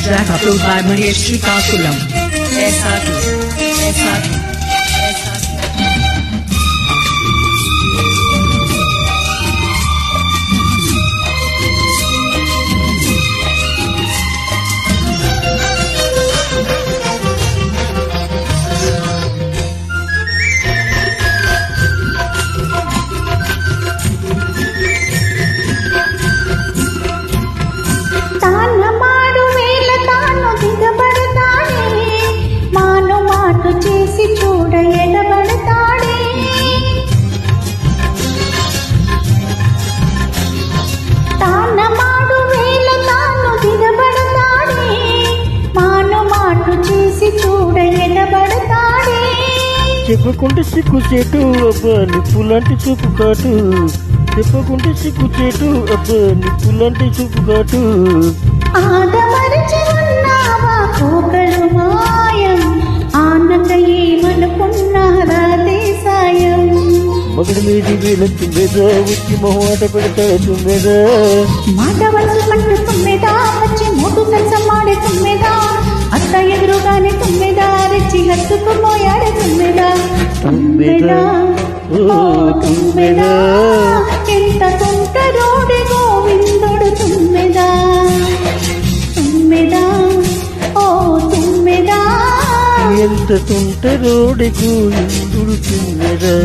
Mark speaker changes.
Speaker 1: track uploaded by Mahesh Srikakulam. SRT.
Speaker 2: చెప్పకుంటే సిగ్గు చేటు అబ్బా నిప్పులాంటి చూపు కాటు చెప్పకుంటే సిగ్గు చేటు అబ్బా నిప్పులాంటి చూపు కాటు మగడి మీది వీళ్ళుందా వచ్చి మొహమాట పెడతాడు తుమ్మెదా
Speaker 3: మాట వలసు పట్టు తుమ్మెదా వచ్చి మోటు సమాడే తుమ్మెదా అత్త ఎదురుగానే తుమ్మెదా రెచ్చి హత్తుకుపోయాడు తుమ్మెదా తుమ్మెదా ఓ తుమ్మెదా ఎంత తుంటరోడి గోవిందుడు తుమ్మెదా తుమ్మెదా ఓ తుమ్మెదా
Speaker 2: ఎంత తుంటరోడి గోవిందుడు తుమ్మెదా